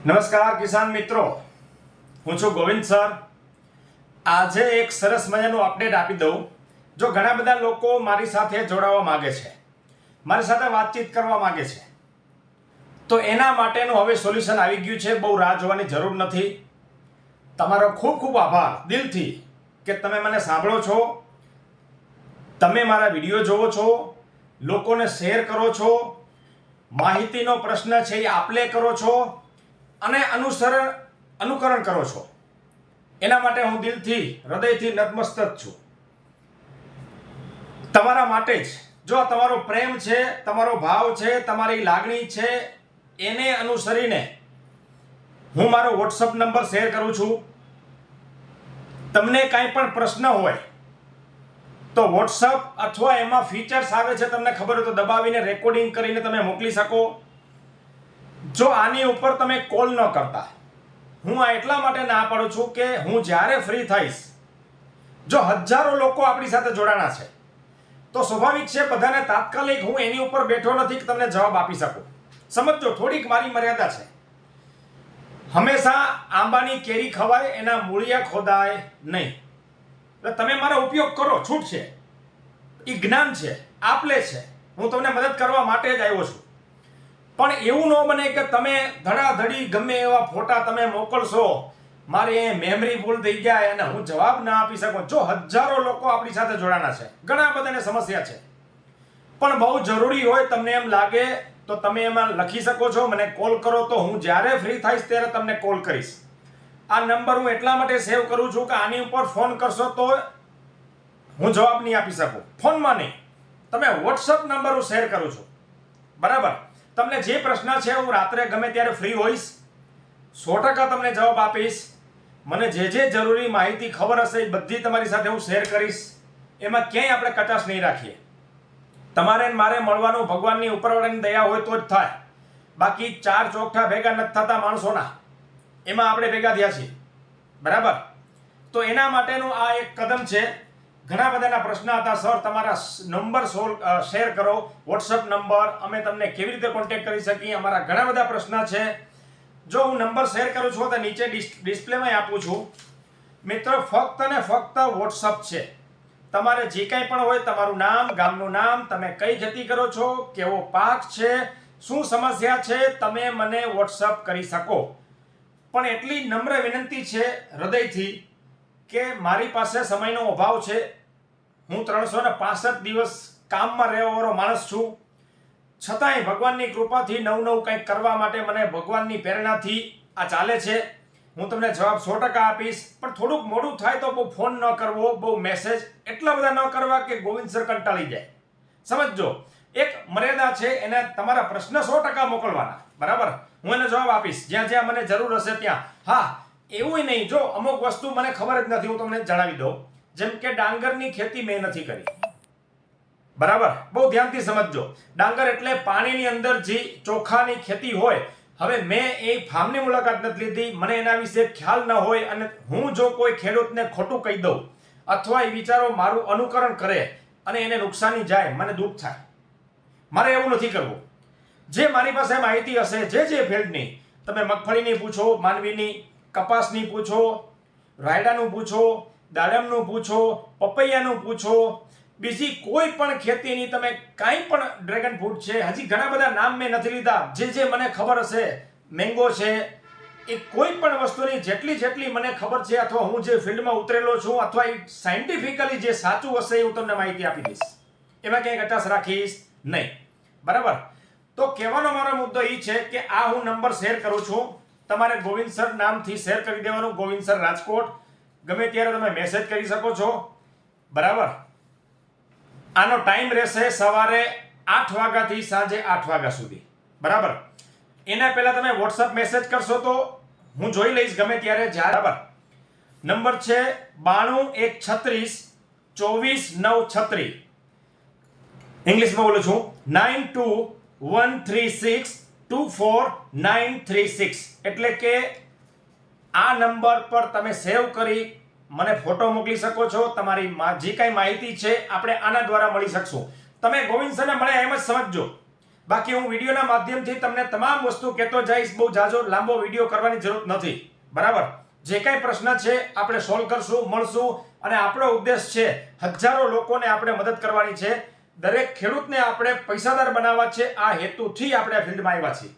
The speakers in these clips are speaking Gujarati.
નમસ્કાર કિસાન મિત્રો, હું છું ગોવિંદ સર। આજે એક સરસ મજાનું અપડેટ આપી દઉં। જો ઘણા બધા લોકો મારી સાથે જોડાવા માંગે છે, મારી સાથે વાતચીત કરવા માંગે છે, તો એના માટેનું હવે સોલ્યુશન આવી ગયું છે। બહુ રાહ જોવાની જરૂર નથી। તમારો ખૂબ ખૂબ આભાર દિલથી કે તમે મને સાંભળો છો, તમે મારા વિડીયો જોવો છો, લોકોને શેર કરો છો, માહિતીનો પ્રશ્ન છે એ આપલે કરો છો અને અનુકરણ કરો છો। એના માટે હું દિલથી હૃદયથી નતમસ્તક છું તમારા માટે જ। જો તમારો પ્રેમ છે, તમારો ભાવ છે, તમારી લાગણી છે, એને અનુસરીને હું મારો વોટ્સઅપ નંબર શેર કરું છું। તમને કાંઈ પણ પ્રશ્ન હોય તો વોટ્સઅપ અથવા એમાં ફીચર્સ આવે છે, તમને ખબર હોય તો દબાવીને રેકોર્ડિંગ કરીને તમે મોકલી શકો। જો આની ઉપર તમે કોલ ન કરતા, હું આ એટલા માટે ના પાડું છું કે હું જ્યારે ફ્રી થઈશ, જો હજારો લોકો આપણી સાથે જોડાણા છે તો સ્વાભાવિક છે બધાને તાત્કાલિક હું એની ઉપર બેઠો નથી કે તમને જવાબ આપી શકું। સમજો, થોડીક મારી મર્યાદા છે। હંમેશા આંબાની કેરી ખવાય, એના મૂળિયા ખોદાય નહીં। એટલે તમે મારો ઉપયોગ કરો, છૂટ છે, એ જ્ઞાન છે, આપલે છે, હું તમને મદદ કરવા માટે જ આવ્યો છું। પણ એવું ન બને કે તમે ધડાધડી ગમે એવા ફોટા તમે મોકલશો, મારી મેમરી ફૂલ થઈ જાય અને હું જવાબ ના આપી શકું। જો હજારો લોકો આપણી સાથે જોડાણા છે, ઘણા બધાને સમસ્યા છે, પણ બહુ જરૂરી હોય, તમને એમ લાગે તો તમે એમાં લખી શકો છો, મને કોલ કરો, તો હું જ્યારે ફ્રી થઈશ ત્યારે તમને કોલ કરીશ। આ નંબર હું એટલા માટે સેવ કરું છું કે આની ઉપર ફોન કરશો તો હું જવાબ નહીં આપી શકું, ફોનમાં નહીં, તમે વોટ્સઅપ નંબર હું શેર કરું છું, બરાબર? તમને જે પ્રશ્ન છે હું રાત્રે ગમે ત્યારે ફ્રી હોઈશ, 100% તમને જવાબ આપીશ। મને જે જરૂરી માહિતી ખબર હશે એ બધી તમારી સાથે હું શેર કરીશ। એમાં ક્યાંય આપણે કચાશ નહીં રાખીએ। તમારે મારે મળવાનું ભગવાનની ઉપરવાળાની દયા હોય તો જ થાય, બાકી ચાર ચોકઠા ભેગા નથી થતા માણસોના, એમાં આપણે ભેગા થયા છીએ, બરાબર? તો એના માટેનું આ એક કદમ છે। ઘણા બધાના પ્રશ્ન હતા, સર તમારા નંબર શેર કરો, વોટ્સઅપ નંબર, અમે તમને કેવી રીતે કોન્ટેક્ટ કરી શકીએ, અમારા ઘણા બધા પ્રશ્ન છે। જો હું નંબર શેર કરું છું તો નીચે ડિસ્પ્લેમાં આપું છું। મિત્રો, ફક્ત ને ફક્ત વોટ્સઅપ છે। તમારે જે કાંઈ પણ હોય, તમારું નામ, ગામનું નામ, તમે કઈ ખેતી કરો છો, કેવો પાક છે, શું સમસ્યા છે, તમે મને વોટ્સઅપ કરી શકો। પણ એટલી નમ્ર વિનંતી છે હૃદયથી કે મારી પાસે સમયનો અભાવ છે। હું 365 દિવસ કામમાં રહેવાવાળો માણસ છું, છતાંય ભગવાનની કૃપાથી નવું કંઈક કરવા માટે મને ભગવાનની પ્રેરણાથી આ ચાલે છે। હું તમને જવાબ 100% આપીશ, પણ થોડુંક મોડું થાય તો બહુ ફોન ન કરવો, બહુ મેસેજ એટલા બધા ન કરવા કે ગોવિંદ સર કંટાળી જાય। સમજો, એક મર્યાદા છે, એને તમારા પ્રશ્ન 100% મોકલવાના, બરાબર? હું એને જવાબ આપીશ જ્યાં જ્યાં મને જરૂર હશે ત્યાં। હા, એવું નહીં, જો અમુક વસ્તુ મને ખબર જ નથી, હું તમને જણાવી દઉં। જેમ કે ડાંગરની ખેતી મેં નથી કરી, બરાબર? બહુ ધ્યાનથી સમજજો। ડાંગર એટલે પાણીની અંદર જે ચોખાની ખેતી હોય। હવે મેં એ ફાર્મની મુલાકાત નથી લીધી, મને એના વિશે ખ્યાલ ન હોય, અને હું જો કોઈ ખેડૂતને ખોટું કહી દઉં અથવા એ વિચારો મારું અનુકરણ કરે અને એને નુકસાની જાય, મને દુઃખ થાય। મારે એવું નથી કરવું। જે મારી પાસે માહિતી હશે, જે ફિલ્ડની, તમે મગફળીની પૂછો, માંડવીની, કપાસની પૂછો, રાયડાનું પૂછો, દાડમનું પૂછો, પપૈયાનું પૂછો, બીજી કોઈ પણ ખેતીની તમે કાંઈ પણ, ડ્રેગન ફ્રૂટ છે, હજી ઘણા બધા નામ મેં નથી લીધા, જે મને ખબર હશે, મેંગો છે, એ કોઈ પણ વસ્તુની જેટલી મને ખબર છે, અથવા હું જે ફિલ્ડમાં ઉતરેલો છું, અથવા એ સાયન્ટિફિકલી જે સાચું હશે એ હું તમને માહિતી આપી દઈશ। એમાં ક્યાંય કચાશ રાખીશ નહીં, બરાબર? તો કહેવાનો મારો મુદ્દો એ છે કે આ હું નંબર શેર કરું છું, તમારે ગોવિંદ સર નામથી શેર કરી દેવાનું, ગોવિંદ સર રાજકોટ, ગમે ત્યારે તમે મેસેજ કરી શકો છો, બરાબર? આનો ટાઈમ રહેશે સવારે 8 વાગ્યાથી સાંજે 8 વાગ્યા સુધી, બરાબર? એના પહેલા તમે વોટ્સઅપ મેસેજ કરશો તો હું જોઈ લઈશ ગમે ત્યારે, બરાબર? નંબર છે 92 136 24 936, ઇંગ્લિશમાં બોલું છું, 92 136 24 936। એટલે કે આ નંબર પર તમે સેવ કરી મને ફોટો મોકલી શકો છો, તમારી જે કાંઈ માહિતી છે આપણે આના દ્વારા મળી શકશું। તમે ગોવિંદ સરને મળ્યા એમ જ સમજજો। બાકી હું વિડીયોના માધ્યમથી તમને તમામ વસ્તુ કહેતો જઈશ, બહુ જાજો લાંબો વિડીયો કરવાની જરૂર નથી, બરાબર? જે કાંઈ પ્રશ્ન છે આપણે સોલ્વ કરશું, મળશું, અને આપણો ઉદ્દેશ છે હજારો લોકોને આપણે મદદ કરવાની છે, દરેક ખેડૂતને આપણે પૈસાદાર બનાવવા છે, આ હેતુથી આપણે આ ફિલ્ડમાં આવ્યા છીએ.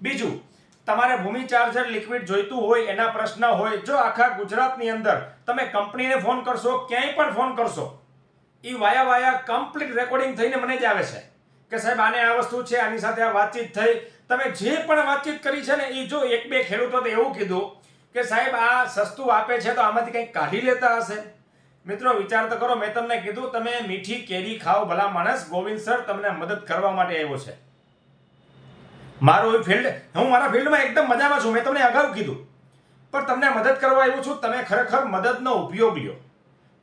બીજું, તમારે ભૂમિ ચાર્જર લિક્વિડ જોઈતું હોય, એના પ્રશ્ન હોય, જો આખા ગુજરાતની અંદર તમે કંપનીને ફોન કરશો, ક્યાંય પણ ફોન કરશો, એ વાયા કમ્પ્લીટ રેકોર્ડિંગ થઈને મને જ આવે છે કે સાહેબ આને આ વસ્તુ છે, આની સાથે આ વાતચીત થઈ, તમે જે પણ વાતચીત કરી છે ને, એ જો એક બે ખેડૂતો એવું કીધું કે સાહેબ આ સસ્તું આપે છે તો આમાંથી કંઈક કાઢી લેતા હશે. મિત્રો વિચાર તો કરો, મેં તમને કીધું તમે મીઠી કેરી ખાઓ ભલા માણસ, ગોવિંદ સર તમને મદદ કરવા માટે આવ્યો છે. મારું ફિલ્ડ, હું મારા ફિલ્ડમાં એકદમ મજામાં છું, મેં તમને અગાઉ કીધું, પણ તમને મદદ કરવા આવ્યો છું. તમે ખરેખર મદદનો ઉપયોગ લ્યો.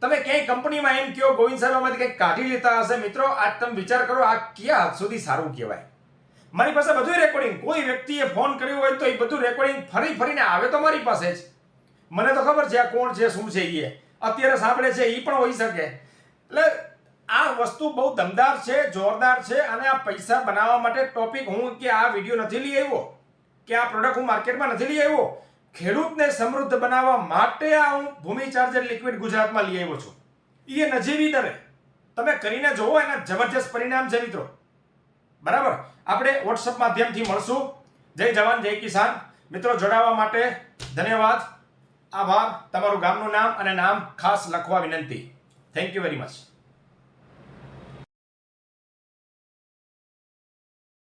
તમે ક્યાંય કંપનીમાં એમ કહો ગોવિંદ સાહેબ આમાંથી કંઈક કાઢી લેતા હશે, મિત્રો આજ તમે વિચાર કરો આ ક્યાં હદ સુધી સારું કહેવાય. મારી પાસે બધું રેકોર્ડિંગ, કોઈ વ્યક્તિએ ફોન કર્યો હોય તો એ બધું રેકોર્ડિંગ ફરીને આવે તો મારી પાસે જ. મને તો ખબર છે આ કોણ છે, શું છે, એ અત્યારે સાંભળે છે, એ પણ હોઈ શકે. એટલે આ વસ્તુ બહુ દમદાર છે, જોરદાર છે, અને આ પૈસા બનાવવા માટે ટોપિક હું કે આ વિડીયો નથી લઈ આવ્યો, કે આ પ્રોડક્ટ હું માર્કેટમાં નથી લઈ આવ્યો. ખેડૂતને સમૃદ્ધ બનાવવા માટે આ હું ભૂમિ ચાર્જર લિક્વિડ ગુજરાતમાં લઈ આવ્યો છું. એ નજીવી દરે તમે કરીને જોવો, એના જબરજસ્ત પરિણામ છે મિત્રો, બરાબર? આપણે વોટ્સઅપ માધ્યમથી મળશું. જય જવાન જય કિસાન. મિત્રો જોડાવા માટે ધન્યવાદ, આભાર. તમારું ગામનું નામ અને નામ ખાસ લખવા વિનંતી. Thank you very much.